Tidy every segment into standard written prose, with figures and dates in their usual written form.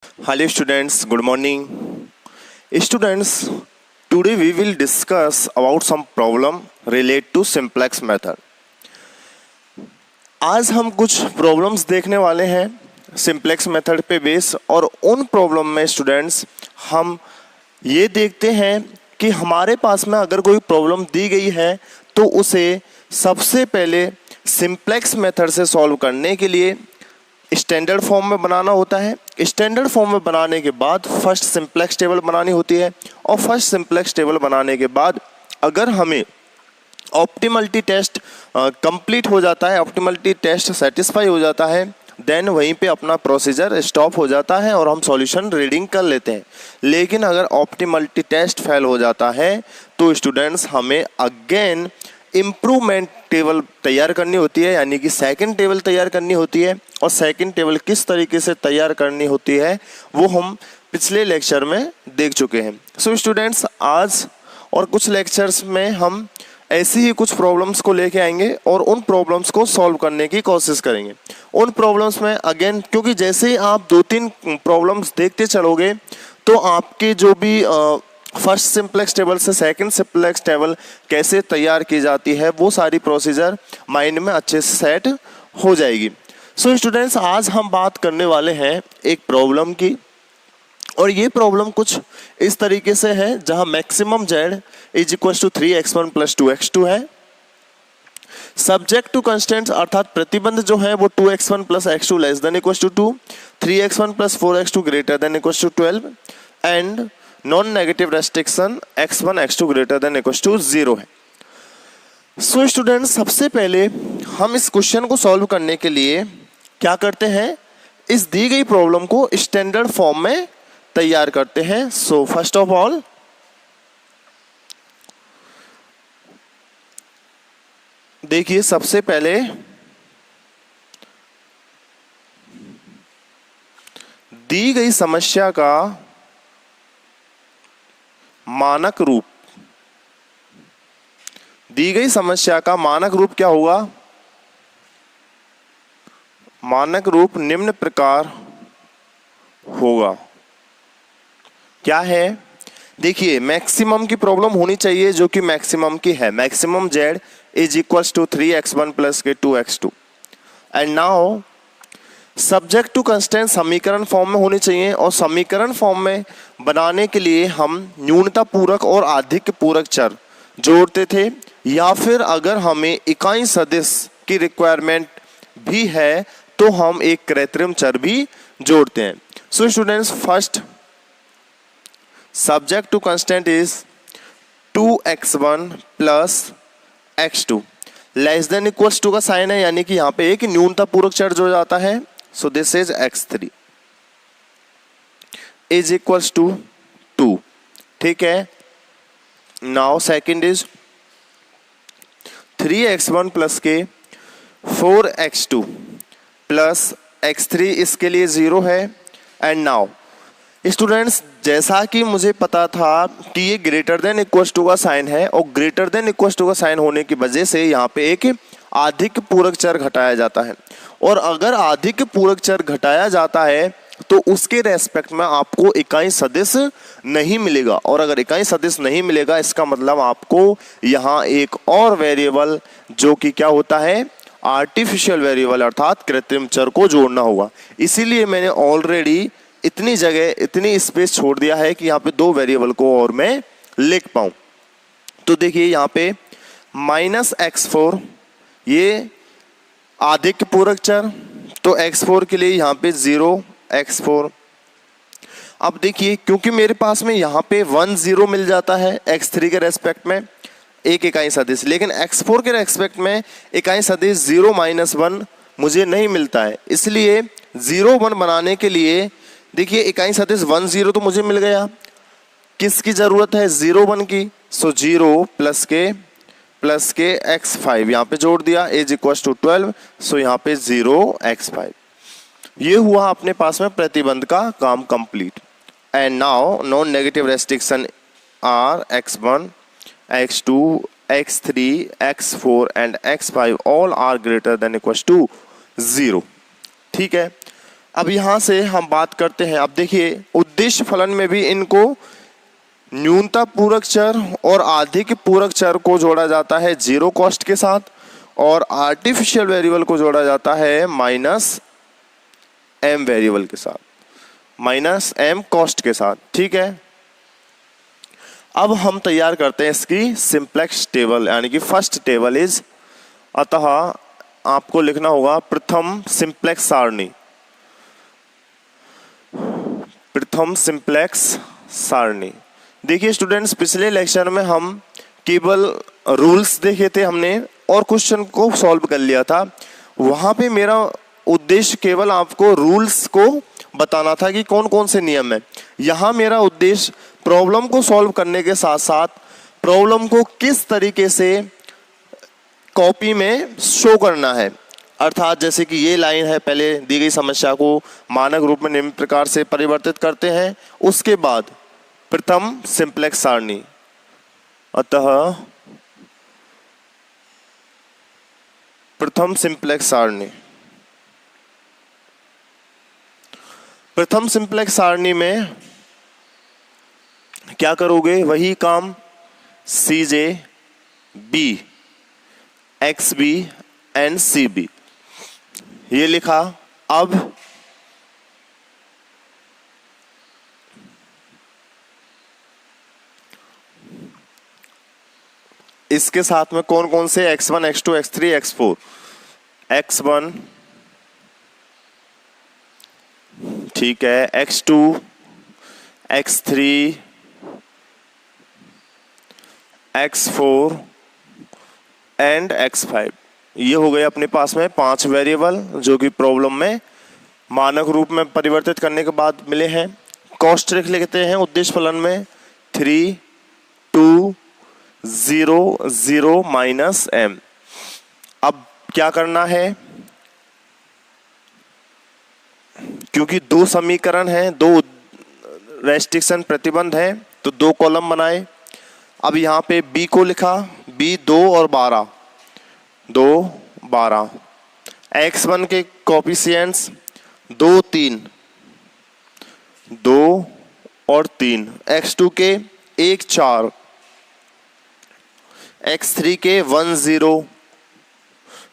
Hello students, good morning. Students, today we will discuss about some problem related to simplex method. आज हम कुछ problems देखने वाले हैं सिंप्लेक्स मेथड पे बेस, और उन प्रॉब्लम में स्टूडेंट्स हम ये देखते हैं कि हमारे पास में अगर कोई प्रॉब्लम दी गई है तो उसे सबसे पहले सिंप्लेक्स मेथड से सॉल्व करने के लिए स्टैंडर्ड फॉर्म में बनाना होता है। स्टैंडर्ड फॉर्म में बनाने के बाद फर्स्ट सिंप्लेक्स टेबल बनानी होती है, और फर्स्ट सिंप्लेक्स टेबल बनाने के बाद अगर हमें ऑप्टिमलिटी टेस्ट कंप्लीट हो जाता है, ऑप्टिमलिटी टेस्ट सेटिस्फाई हो जाता है, देन वहीं पे अपना प्रोसीजर स्टॉप हो जाता है और हम सॉल्यूशन रीडिंग कर लेते हैं। लेकिन अगर ऑप्टिमलिटी टेस्ट फेल हो जाता है तो स्टूडेंट्स हमें अगेन इम्प्रूवमेंट टेबल तैयार करनी होती है, यानी कि सेकंड टेबल तैयार करनी होती है। और सेकंड टेबल किस तरीके से तैयार करनी होती है वो हम पिछले लेक्चर में देख चुके हैं। सो स्टूडेंट्स, आज और कुछ लेक्चर्स में हम ऐसी ही कुछ प्रॉब्लम्स को लेके आएंगे और उन प्रॉब्लम्स को सॉल्व करने की कोशिश करेंगे। उन प्रॉब्लम्स में अगेन, क्योंकि जैसे ही आप 2-3 प्रॉब्लम्स देखते चलोगे तो आपके जो भी फर्स्ट सिंप्लेक्स टेबल से सेकंड सिंप्लेक्स टेबल कैसे तैयार की जाती है वो सारी प्रोसीजर माइंड में अच्छे से सेट हो जाएगी। सो स्टूडेंट्स, आज हम बात करने वाले हैं एक प्रॉब्लम की, और ये प्रॉब्लम कुछ इस तरीके से है जहां maximum z is equal to 3x1 plus 2x2 है। सब्जेक्ट टू कंस्टेंट्स अर्थात प्रतिबंध जो है वो 2x1 plus x2 less than equal to 2, 3x1 plus 4x2 greater than equal to 12 and non negative restriction x1 x2 greater than equal to 0 है। So students, सबसे पहले हम इस क्वेश्चन को सॉल्व करने के लिए क्या करते हैं, इस दी गई प्रॉब्लम को स्टैंडर्ड फॉर्म में तैयार करते हैं। सो फर्स्ट ऑफ ऑल देखिए, सबसे पहले दी गई समस्या का मानक रूप, दी गई समस्या का मानक रूप क्या होगा? मानक रूप निम्न प्रकार होगा। क्या है? देखिए, मैक्सिमम की प्रॉब्लम होनी चाहिए जो कि मैक्सिमम की है। Maximum z is equal to 3x1 plus के 2x2 and now subject to constant समीकरण फॉर्म में होनी चाहिए, और समीकरण फॉर्म में बनाने के लिए हम न्यूनता पूरक और अधिक पूरक चर जोड़ते थे, या फिर अगर हमें इकाई सदिश की रिक्वायरमेंट भी है तो हम एक कृत्रिम चर भी जोड़ते हैं। So students, first subject to constant is 2x1 plus x2 less than equals to का साइन है, यानी कि यहाँ पे एक न्यूनता पूरक चर जो जाता है। So this is x3 is equals to 2। ठीक है, now second is 3x1 plus के 4x2 प्लस x3, इसके लिए 0 है। एंड नाउ स्टूडेंट्स, जैसा कि मुझे पता था कि ये ग्रेटर देन इक्वल्स टू का साइन है, और ग्रेटर देन इक्वल्स टू का साइन होने की वजह से यहाँ पे एक अधिक पूरक चर घटाया जाता है, और अगर अधिक पूरक चर घटाया जाता है तो उसके रेस्पेक्ट में आपको इकाई सदिश नहीं मिलेगा, और अगर इकाई सदिश नहीं मिलेगा इसका मतलब आपको यहाँ एक और वेरिएबल जो कि क्या होता है, आर्टिफिशियल वेरिएबल अर्थात कृत्रिम चर को जोड़ना होगा। इसीलिए मैंने ऑलरेडी इतनी जगह, इतनी स्पेस छोड़ दिया है कि यहाँ पे 2 वेरिएबल को और मैं लिख पाऊँ। तो देखिए यहाँ पे -x4 ये अधिक पूरक चर, तो x4 के लिए यहाँ पे 0x4। अब देखिए, क्योंकि मेरे पास में यहाँ पे 1 0 मिल जाता है x3 के रेस्पेक्ट में एक इकाई सदिश, लेकिन x4 के रेस्पेक्ट में इकाई सदिश 0 -1 मुझे नहीं मिलता है। इसलिए 0 1 बनाने के लिए देखिए इकाई सदिश 1 0 तो मुझे मिल गया, किसकी जरूरत है, 0 1 की। सो 0 प्लस के x5 यहाँ पे जोड़ दिया इज इक्वल टू 12। सो यहाँ पे 0x5, ये हुआ अपने पास में प्रतिबंध का काम complete. And now non negative restriction are x1 x2 x3 x4 and x5 all are greater than equal to 0। ठीक है, अब यहाँ से हम बात करते हैं। अब देखिए उद्देश्य फलन में भी इनको न्यूनतम पूरक चर और अधिक पूरक चर को जोड़ा जाता है जीरो कॉस्ट के साथ, और आर्टिफिशियल वेरिएबल को जोड़ा जाता है माइनस एम वेरिएबल के साथ, माइनस एम कॉस्ट के साथ। ठीक है, अब हम तैयार करते हैं इसकी सिंप्लेक्स टेबल, यानी कि फर्स्ट टेबल इज, अतः आपको लिखना होगा प्रथम सिंप्लेक्स सारणी, प्रथम सिंप्लेक्स सारणी। देखिए स्टूडेंट्स, पिछले लेक्चर में हम केवल रूल्स देखे थे हमने और क्वेश्चन को सॉल्व कर लिया था। वहाँ पे मेरा उद्देश्य केवल आपको रूल्स को बताना था कि कौन कौन से नियम है। यहाँ मेरा उद्देश्य प्रॉब्लम को सॉल्व करने के साथ साथ प्रॉब्लम को किस तरीके से कॉपी में शो करना है, अर्थात जैसे कि ये लाइन है, पहले दी गई समस्या को मानक रूप में निम्न प्रकार से परिवर्तित करते हैं, उसके बाद प्रथम सिंप्लेक्स सारणी, अतः प्रथम सिंप्लेक्स सारणी, प्रथम सिंप्लेक्स सारणी में क्या करोगे, वही काम C J B X B and C B, ये लिखा। अब इसके साथ में कौन कौन से x1 x2 x3 x4, x1 ठीक है, x2 x3 x4 and x5, ये हो गए अपने पास में 5 वेरिएबल जो कि प्रॉब्लम में मानक रूप में परिवर्तित करने के बाद मिले हैं। कॉस्ट लिख लेते हैं उद्देश्य फलन में 3 2 0 0 माइनस एम। अब क्या करना है, क्योंकि दो समीकरण हैं, दो रेस्ट्रिक्शन प्रतिबंध है, तो 2 कॉलम बनाए। अब यहाँ पे b को लिखा, b 2 और 12, 2 12, x1 के कोएफिशिएंट्स 2 3, 2 और 3, x2 के 1 4, x3 के 1 0,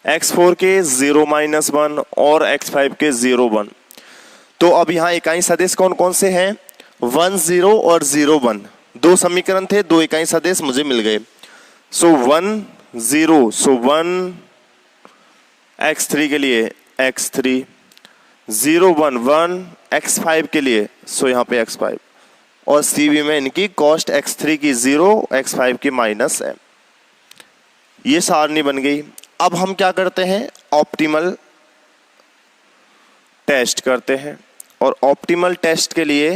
x4 के 0 -1 और x5 के 0 1। तो अब यहाँ इकाई सदिश कौन कौन से हैं, 1 0 और 0 1, 2 समीकरण थे, 2 इकाई सदिश मुझे मिल गए। सो 1 0, सो 1 x3 के लिए x3, 0 1 1 x5 के लिए, सो यहाँ पे x5, और CB में इनकी कॉस्ट x3 की 0 x5 की माइनस है। ये सारणी बन गई। अब हम क्या करते हैं, ऑप्टिमल टेस्ट करते हैं, और ऑप्टिमल टेस्ट के लिए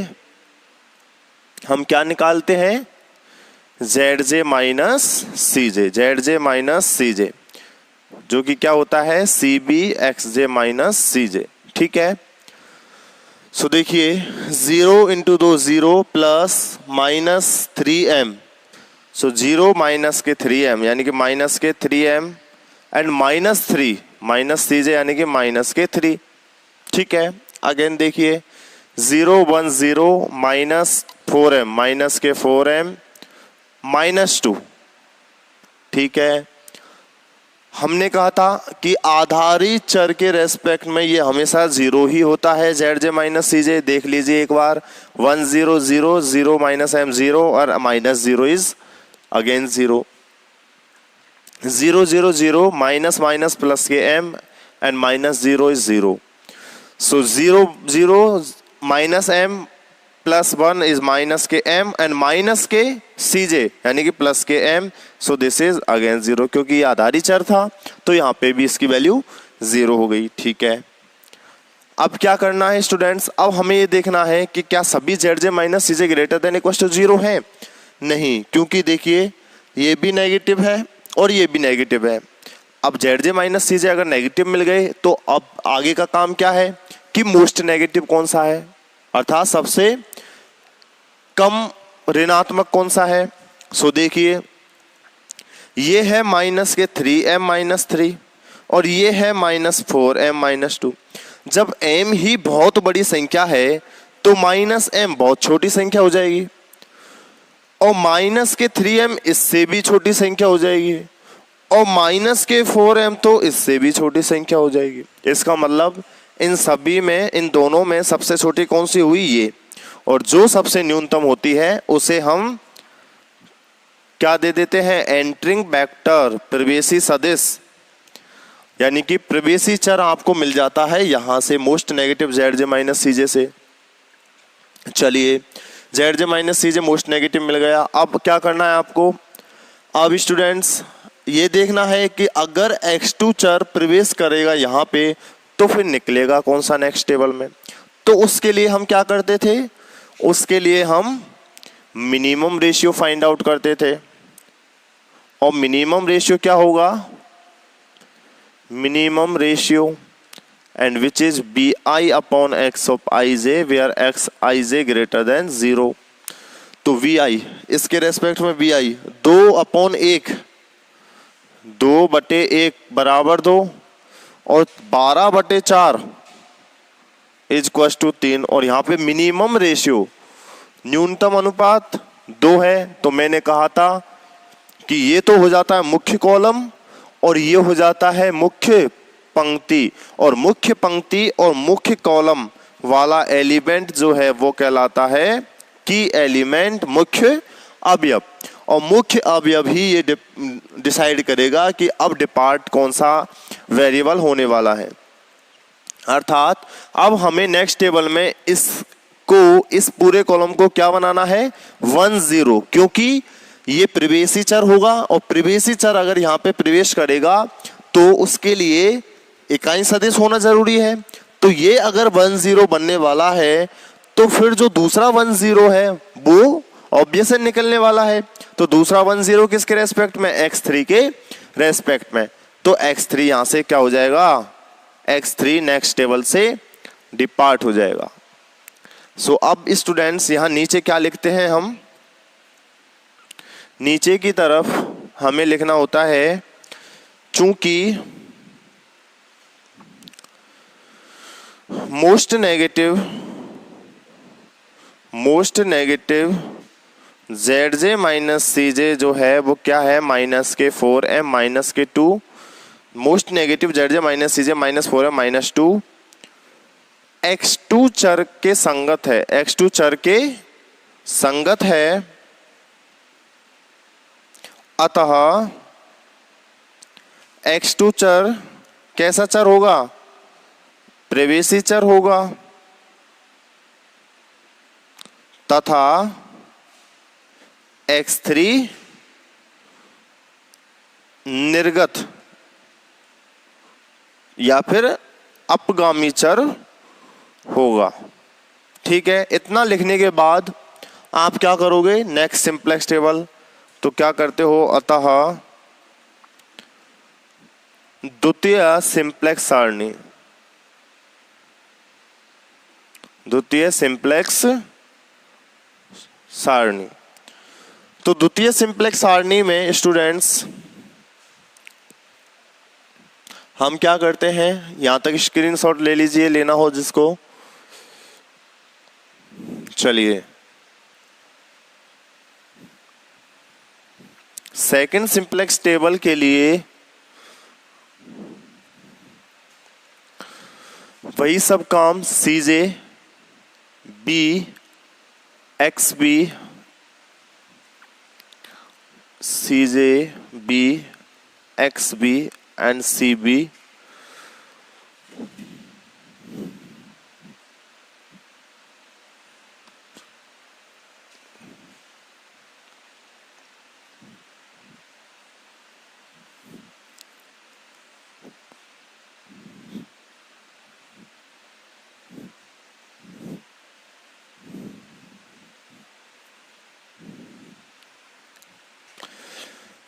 हम क्या निकालते हैं, ZJ minus CJ, ZJ minus CJ, जो कि क्या होता है CB XJ माइनस CJ। ठीक है, सो देखिए 0 इंटू 2 0 प्लस माइनस 3m, सो 0 माइनस के 3m यानी कि माइनस के 3m and minus 3 minus CJ यानी कि माइनस के 3। ठीक है, अगेन देखिए 0 1 0 माइनस 4m माइनस के 4m माइनस 2। ठीक है, हमने कहा था कि आधारित चर के रेस्पेक्ट में ये हमेशा 0 ही होता है, ZJ माइनस CJ। देख लीजिए एक बार, 1 0 0 0 माइनस m 0 और minus 0 is again 0, 0 0 0 minus minus plus के m and minus 0 is 0। So 0 0 minus m plus 1 is minus के m एंड माइनस के CJ यानी कि प्लस के m, so this is again 0, क्योंकि ये आधारी चर था तो यहाँ पे भी इसकी वैल्यू 0 हो गई। ठीक है, अब क्या करना है स्टूडेंट्स, अब हमें ये देखना है कि क्या सभी ZJ minus CJ greater than equal to 0 है। नहीं, क्योंकि देखिए ये भी नेगेटिव है और ये भी नेगेटिव है। अब ZJ माइनस CJ अगर नेगेटिव मिल गए तो अब आगे का काम क्या है कि मोस्ट नेगेटिव कौन सा है, अर्थात सबसे कम ऋणात्मक कौन सा है। सो देखिए ये है माइनस के 3m माइनस 3 और ये है माइनस 4m माइनस 2। जब m ही बहुत बड़ी संख्या है तो माइनस m बहुत छोटी संख्या हो जाएगी, और माइनस के 3m इससे भी छोटी संख्या हो जाएगी, और माइनस के 4m तो इससे भी छोटी संख्या हो जाएगी। इसका मतलब इन सभी में, इन दोनों में सबसे छोटी कौन सी हुई? ये। और जो सबसे न्यूनतम होती है उसे हम क्या दे देते हैं? एंटरिंग वेक्टर, प्रवेशी सदिश, यानी कि प्रवेशी चर आपको मिल जाता है यहां से most negative ZJ minus CJ से। चलिए, ZJ minus CJ most negative मिल गया। अब क्या करना है आपको? अब स्टूडेंट्स ये देखना है कि अगर x2 चर प्रवेश करेगा यहाँ पे तो फिर निकलेगा कौन सा नेक्स्ट टेबल में। तो उसके लिए हम क्या करते थे? उसके लिए हम मिनिमम रेशियो फाइंड आउट करते थे। और मिनिमम रेशियो क्या होगा? Minimum ratio and which is BI upon x of ij where xij greater than 0। तो VI इसके रेस्पेक्ट में BI 2/1, 2/1 बराबर 2 और 12/4 इज इक्वल टू 3। और यहाँ पे मिनिमम रेशियो, न्यूनतम अनुपात 2 है। तो मैंने कहा था कि ये तो हो जाता है मुख्य कॉलम और ये हो जाता है मुख्य पंक्ति, और मुख्य पंक्ति और मुख्य कॉलम वाला एलिमेंट जो है वो कहलाता है की एलिमेंट, मुख्य अवयव। और मुख्य अवयव ही ये डिसाइड करेगा कि अब डिपार्ट कौन सा वेरिएबल होने वाला है। अर्थात अब हमें नेक्स्ट टेबल में इस पूरे कॉलम को क्या बनाना है? 1 0, क्योंकि ये प्रवेशी चर होगा, और प्रवेशी चर अगर यहाँ पे प्रवेश करेगा तो उसके लिए इकाई सदिश होना जरूरी है। तो ये अगर 1 0 बनने वाला है तो फिर जो दूसरा 1 0 है वो ऑब्वियस निकलने वाला है। तो दूसरा 1 0 किसके रेस्पेक्ट में? x3 के रेस्पेक्ट में। तो x3 यहां से क्या हो जाएगा? x3 नेक्स्ट टेबल से डिपार्ट हो जाएगा। सो अब स्टूडेंट्स यहां नीचे क्या लिखते हैं हम? नीचे की तरफ हमें लिखना होता है, चूंकि most negative ZJ minus CJ जो है वो क्या है? माइनस के 4m माइनस के 2। Most negative ZJ minus CJ minus 4m minus 2 x2 चर के संगत है, x2 चर के संगत है। अतः x2 चर कैसा चर होगा? प्रवेशी चर होगा। तथा x3 निर्गत या फिर अपगामी चर होगा। ठीक है, इतना लिखने के बाद आप क्या करोगे? Next simplex table. तो क्या करते हो? अतः द्वितीय सिंप्लेक्स सारणी, द्वितीय सिंप्लेक्स सारणी। तो द्वितीय सिंप्लेक्स सारणी में स्टूडेंट्स हम क्या करते हैं? यहां तक स्क्रीनशॉट ले लीजिए, लेना हो जिसको। चलिए, सेकंड सिंप्लेक्स टेबल के लिए वही सब काम CJ B XB, CJ B XB and CB।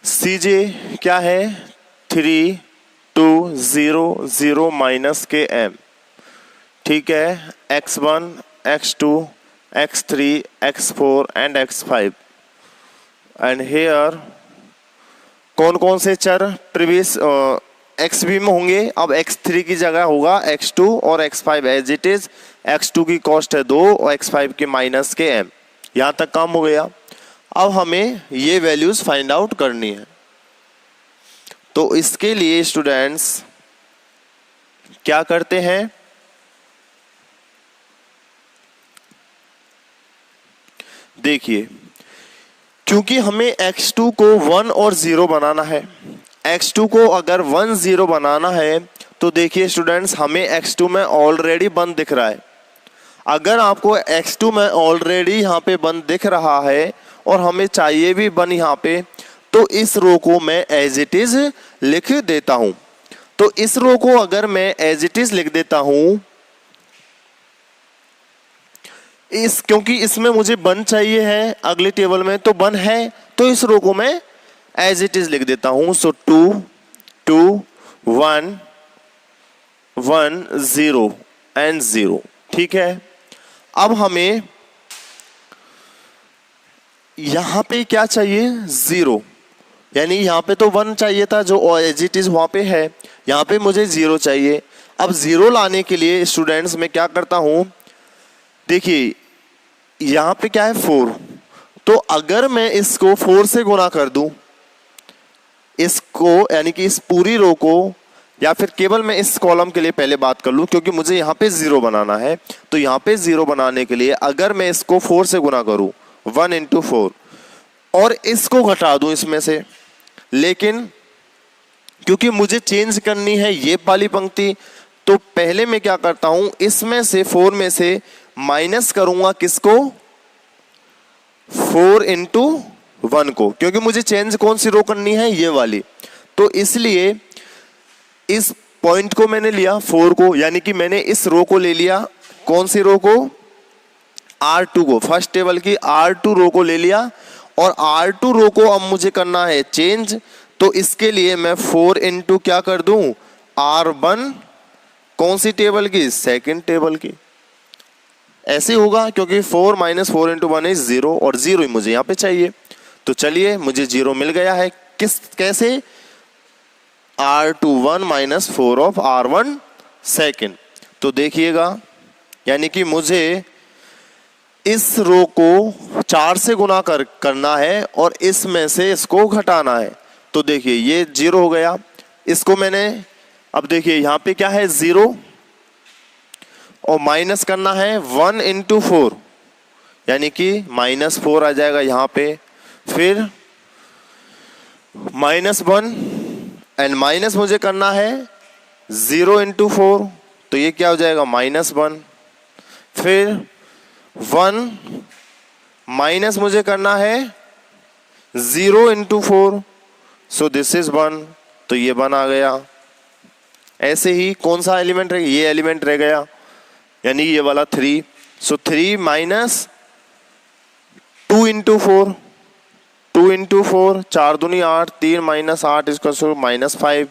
CJ क्या है? 3 2 0 0 माइनस के m। ठीक है, x1 x2 x3 x4 and x5। And hair कौन कौन से चर प्रवेश एक्स भी में होंगे। अब x3 की जगह होगा x2 और x5 as it is. x2 की कॉस्ट है 2 और x5 के माइनस के m। यहाँ तक काम हो गया। अब हमें ये वैल्यूज फाइंड आउट करनी है। तो इसके लिए स्टूडेंट्स क्या करते हैं, देखिए क्योंकि हमें x2 को 1 और 0 बनाना है, x2 को अगर 1 0 बनाना है तो देखिए स्टूडेंट्स हमें x2 में ऑलरेडी 1 दिख रहा है। अगर आपको x2 में ऑलरेडी यहाँ पे 1 दिख रहा है और हमें चाहिए भी 1 यहाँ पे, तो इस रो को मैं एज इट इज लिख देता हूं। तो इस रो को अगर मैं एज इट इज लिख देता हूं, क्योंकि इसमें मुझे 1 चाहिए है अगले टेबल में, तो 1 है, तो इस रो को मैं एज इट इज लिख देता हूं। सो 2 2 1 1 0 एंड 0। ठीक है, अब हमें यहां पे क्या चाहिए, 0, यानी यहां पे तो 1 चाहिए था जो एज इट इज वहां पे है, यहां पे मुझे 0 चाहिए। अब 0 लाने के लिए स्टूडेंट्स मैं क्या करता हूं, देखिए यहां पे क्या है 4, तो अगर मैं इसको 4 से गुना कर दूं, इसको यानी कि इस पूरी रो को, या फिर केवल मैं इस कॉलम के लिए पहले बात कर लूं क्योंकि मुझे यहाँ पे 0 बनाना है। तो यहाँ पे 0 बनाने के लिए अगर मैं इसको 4 से गुना करूं, 1 इंटू 4, और इसको घटा दूं इसमें से, लेकिन क्योंकि मुझे चेंज करनी है ये वाली पंक्ति, तो पहले मैं क्या करता हूं, इसमें से 4 में से माइनस करूंगा किसको, 4 इंटू 1 को, क्योंकि मुझे चेंज कौन सी रो करनी है, ये वाली। तो इसलिए इस पॉइंट को मैंने लिया 4 को, यानी कि मैंने इस रो को ले लिया, कौन सी रो को, R2 को, फर्स्ट टेबल की R2 रो को ले लिया, और R2 रो को अब मुझे करना है चेंज। तो इसके लिए मैं 4 इंटू क्या कर दूं, R1, कौन सी टेबल की, सेकंड टेबल की। ऐसे होगा क्योंकि 4 माइनस 4 इंटू 1 इज 0, और 0 ही मुझे यहाँ पे चाहिए। तो चलिए मुझे 0 मिल गया है, कैसे, R2 1 minus 4 of R1 second. तो देखिएगा यानी कि मुझे इस रो को 4 से गुना करना है और इसमें से इसको घटाना है। तो देखिए ये 0 हो गया, इसको मैंने, अब देखिए यहाँ पे क्या है 0, और माइनस करना है 1 इंटू 4, यानी कि -4 आ जाएगा यहाँ पे, फिर -1, एंड माइनस मुझे करना है 0 इंटू 4, तो ये क्या हो जाएगा -1, फिर 1 माइनस मुझे करना है 0 इंटू 4, सो दिस इज 1, तो ये 1 आ गया। ऐसे ही कौन सा एलिमेंट रह गया, ये एलिमेंट रह गया, यानी ये वाला 3, सो 3 माइनस 2 इंटू 4, 2 इंटू 4, 4 दूनी 8, 3 माइनस 8 इसका -5,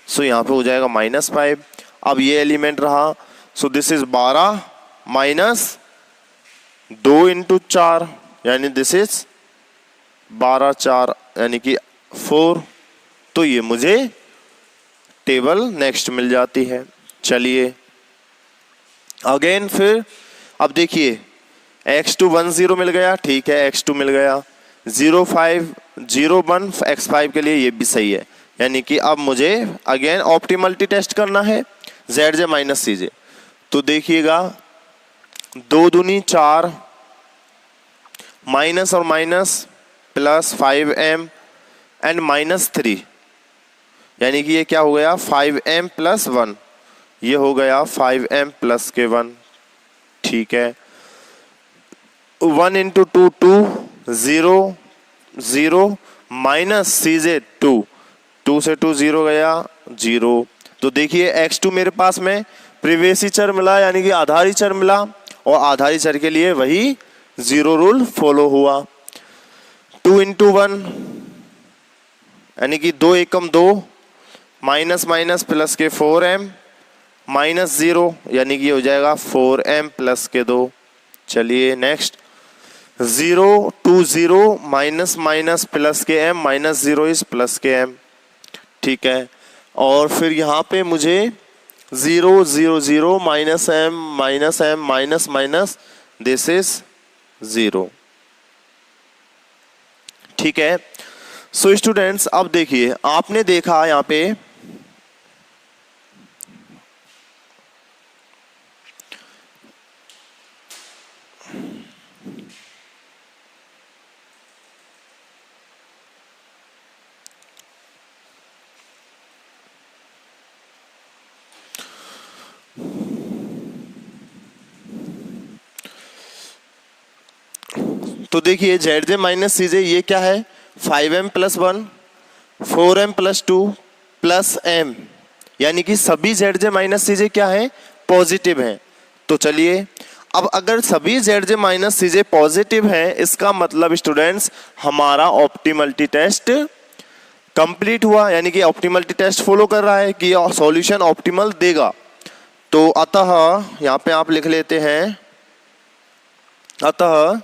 सो यहाँ पे हो जाएगा -5। अब ये एलिमेंट रहा, सो दिस इज 12 माइनस 2 इंटू 4, यानी दिस इज 12 4 यानी कि 4। तो ये मुझे टेबल नेक्स्ट मिल जाती है। चलिए अगेन फिर अब देखिए x2 1 0 मिल गया, ठीक है, x2 मिल गया, 0 5 0 1 x5 के लिए ये भी सही है। यानी कि अब मुझे अगेन ऑप्टिमलिटी टेस्ट करना है zj माइनस cj। तो देखिएगा 2 दूनी 4, माइनस और माइनस प्लस 5m एंड -3, यानी कि ये क्या हो गया 5m प्लस 1, ये हो गया 5m प्लस के 1, ठीक है। 1 इंटू 2 2 0 0 माइनस cj 2, 2 से 2 0 गया 0। तो देखिए x2 मेरे पास में प्रीवियस चर मिला, यानी कि आधारी चर मिला, और आधारी चर के लिए वही 0 रूल फॉलो हुआ। 2 इंटू 1 यानी कि 2 एकम 2, माइनस माइनस प्लस के 4m माइनस 0, यानी कि हो जाएगा 4m प्लस के 2। चलिए नेक्स्ट 0 2 0 माइनस माइनस प्लस के m, -0 इज प्लस के m, ठीक है। और फिर यहाँ पे मुझे 0 0 0 minus m minus minus this is 0। ठीक है। सो स्टूडेंट्स अब देखिए, आपने देखा यहाँ पे तो देखिए जेड जे माइनस सी जे ये क्या है, 5m plus 1 4m plus 2 plus m, यानी कि सभी जेड जे माइनस सी जे क्या है, पॉजिटिव हैं। तो चलिए अब अगर सभी जेड जे माइनस सी जे पॉजिटिव हैं, इसका मतलब स्टूडेंट्स हमारा ऑप्टिमलिटी टेस्ट कंप्लीट हुआ, यानी कि ऑप्टिमलिटी टेस्ट फॉलो कर रहा है कि सॉल्यूशन ऑप्टिमल देगा। तो अतः यहाँ पे आप लिख लेते हैं, अतः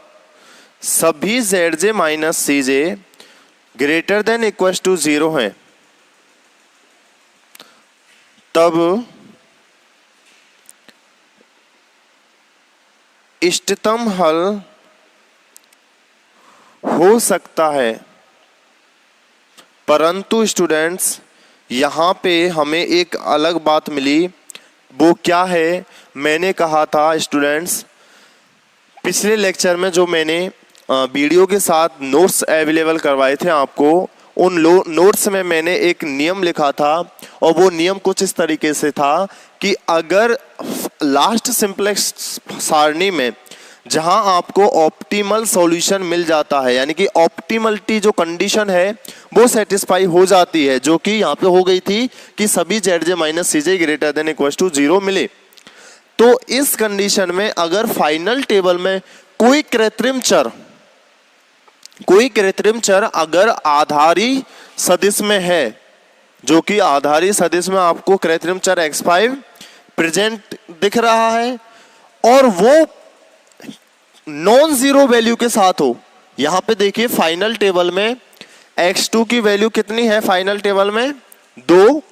सभी Z J minus C J greater than equal to 0 है, तब इष्टतम हल हो सकता है। परंतु स्टूडेंट्स यहाँ पे हमें एक अलग बात मिली, वो क्या है, मैंने कहा था स्टूडेंट्स पिछले लेक्चर में जो मैंने वीडियो के साथ नोट्स अवेलेबल करवाए थे आपको, उन नोट्स में मैंने एक नियम लिखा था और वो नियम कुछ इस तरीके से था कि अगर लास्ट सिंपलेक्स सारणी में जहां आपको ऑप्टिमल सॉल्यूशन मिल जाता है, यानी कि ऑप्टिमलिटी जो कंडीशन है वो सेटिस्फाई हो जाती है, जो कि यहाँ पे हो गई थी कि सभी Z J minus C J greater than equal to 0 मिले, तो इस कंडीशन में अगर फाइनल टेबल में कोई कृत्रिम चर अगर आधारी सदिश में है, जो कि आधारी सदिश में आपको कृत्रिम चर x5 प्रेजेंट दिख रहा है और वो नॉन जीरो वैल्यू के साथ हो। यहां पे देखिए फाइनल टेबल में x2 की वैल्यू कितनी है, फाइनल टेबल में 2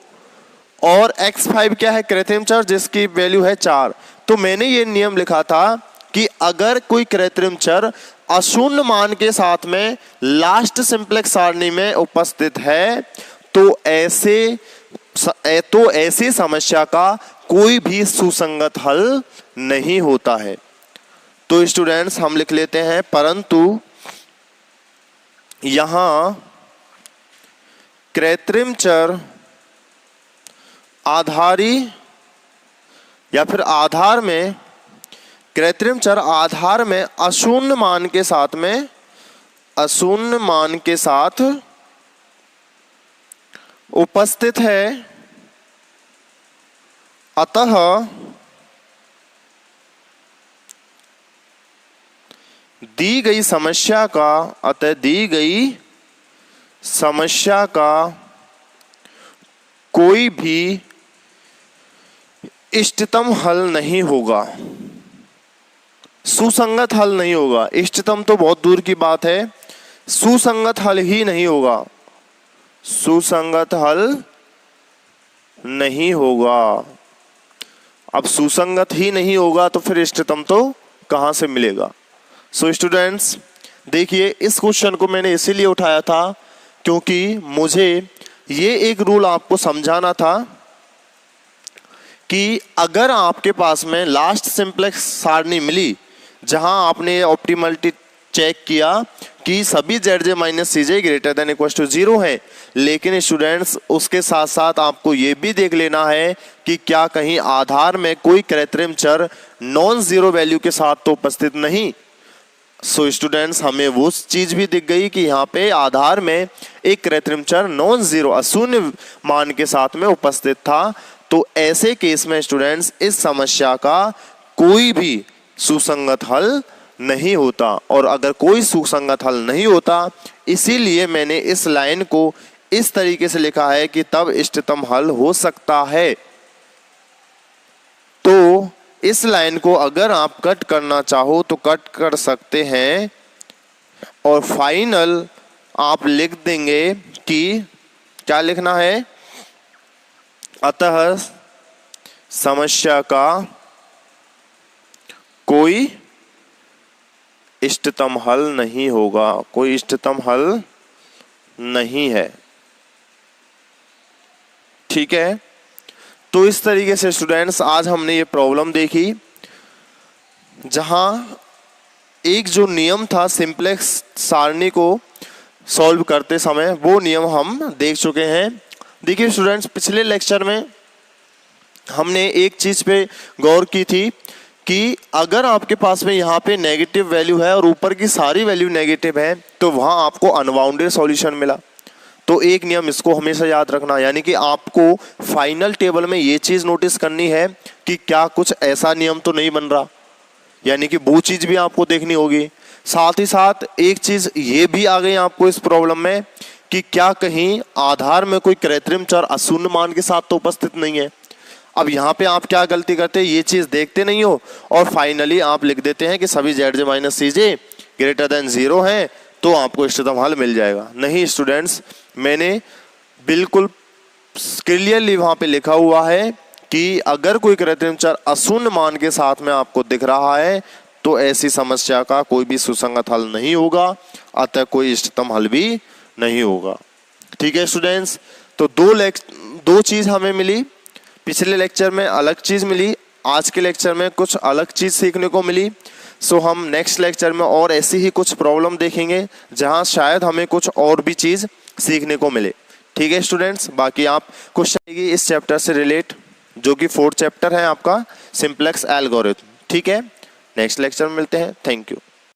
और x5 क्या है, कृत्रिम चर जिसकी वैल्यू है 4। तो मैंने ये नियम लिखा था कि अगर कोई कृत्रिम चर अशून्य मान के साथ में लास्ट सिंपलेक्स सारणी में उपस्थित है तो ऐसी समस्या का कोई भी सुसंगत हल नहीं होता है। तो स्टूडेंट्स हम लिख लेते हैं, परंतु यहां कृत्रिम चर आधारी या फिर आधार में कृत्रिम चर आधार में अशून्य मान के साथ उपस्थित है, अतः दी गई समस्या का कोई भी इष्टतम हल नहीं होगा, सुसंगत हल नहीं होगा। इष्टतम तो बहुत दूर की बात है, सुसंगत हल ही नहीं होगा, सुसंगत हल नहीं होगा। अब सुसंगत ही नहीं होगा तो फिर इष्टतम तो कहां से मिलेगा। सो स्टूडेंट्स देखिए, इस क्वेश्चन को मैंने इसीलिए उठाया था क्योंकि मुझे ये एक रूल आपको समझाना था कि अगर आपके पास में लास्ट सिंपलेक्स सारणी मिली जहां आपने ऑप्टिमलिटी चेक किया कि सभी Z J minus C J greater than equal to 0 है, लेकिन स्टूडेंट्स उसके साथ साथ आपको ये भी देख लेना है कि क्या कहीं आधार में कोई कृत्रिम चर नॉन जीरो वैल्यू के साथ तो उपस्थित नहीं। सो स्टूडेंट्स हमें वो चीज भी दिख गई कि यहाँ पे आधार में एक कृत्रिम चर नॉन जीरो अशून्य मान के साथ में उपस्थित था। तो ऐसे केस में स्टूडेंट्स इस समस्या का कोई भी सुसंगत हल नहीं होता, और अगर कोई सुसंगत हल नहीं होता इसीलिए मैंने इस लाइन को इस तरीके से लिखा है कि तब इष्टतम हल हो सकता है। तो इस लाइन को अगर आप कट करना चाहो तो कट कर सकते हैं और फाइनल आप लिख देंगे कि क्या लिखना है, अतः समस्या का कोई इष्टतम हल नहीं होगा, कोई इष्टतम हल नहीं है। ठीक है, तो इस तरीके से स्टूडेंट्स आज हमने ये प्रॉब्लम देखी जहां एक जो नियम था सिंप्लेक्स सारणी को सॉल्व करते समय, वो नियम हम देख चुके हैं। देखिए स्टूडेंट्स, पिछले लेक्चर में हमने एक चीज पे गौर की थी कि अगर आपके पास में यहाँ पे नेगेटिव वैल्यू है और ऊपर की सारी वैल्यू नेगेटिव है तो वहां आपको अनबाउंडेड सॉल्यूशन मिला। तो एक नियम इसको हमेशा याद रखना, यानी कि आपको फाइनल टेबल में ये चीज नोटिस करनी है कि क्या कुछ ऐसा नियम तो नहीं बन रहा, यानी कि वो चीज भी आपको देखनी होगी। साथ ही साथ एक चीज ये भी आ गई आपको इस प्रॉब्लम में कि क्या कहीं आधार में कोई कृत्रिम चर अशून्य मान के साथ तो उपस्थित नहीं है। अब यहाँ पे आप क्या गलती करते हैं, ये चीज देखते नहीं हो और फाइनली आप लिख देते हैं कि सभी ZJ minus CJ greater than 0 है तो आपको इष्टतम हल मिल जाएगा। नहीं स्टूडेंट्स, मैंने बिल्कुल क्लियरली वहां पे लिखा हुआ है कि अगर कोई कृत्रिम चर अशून्य मान के साथ में आपको दिख रहा है तो ऐसी समस्या का कोई भी सुसंगत हल नहीं होगा, अतः कोई इष्टतम हल भी नहीं होगा। ठीक है स्टूडेंट्स, तो दो चीज हमें मिली, पिछले लेक्चर में अलग चीज मिली, आज के लेक्चर में कुछ अलग चीज सीखने को मिली। सो हम नेक्स्ट लेक्चर में और ऐसी ही कुछ प्रॉब्लम देखेंगे जहां शायद हमें कुछ और भी चीज सीखने को मिले। ठीक है स्टूडेंट्स, बाकी आप क्वेश्चन आएगी इस चैप्टर से रिलेट जो कि 4th चैप्टर है आपका सिंप्लेक्स एल्गोरिथम। ठीक है, नेक्स्ट लेक्चर में मिलते हैं। Thank you.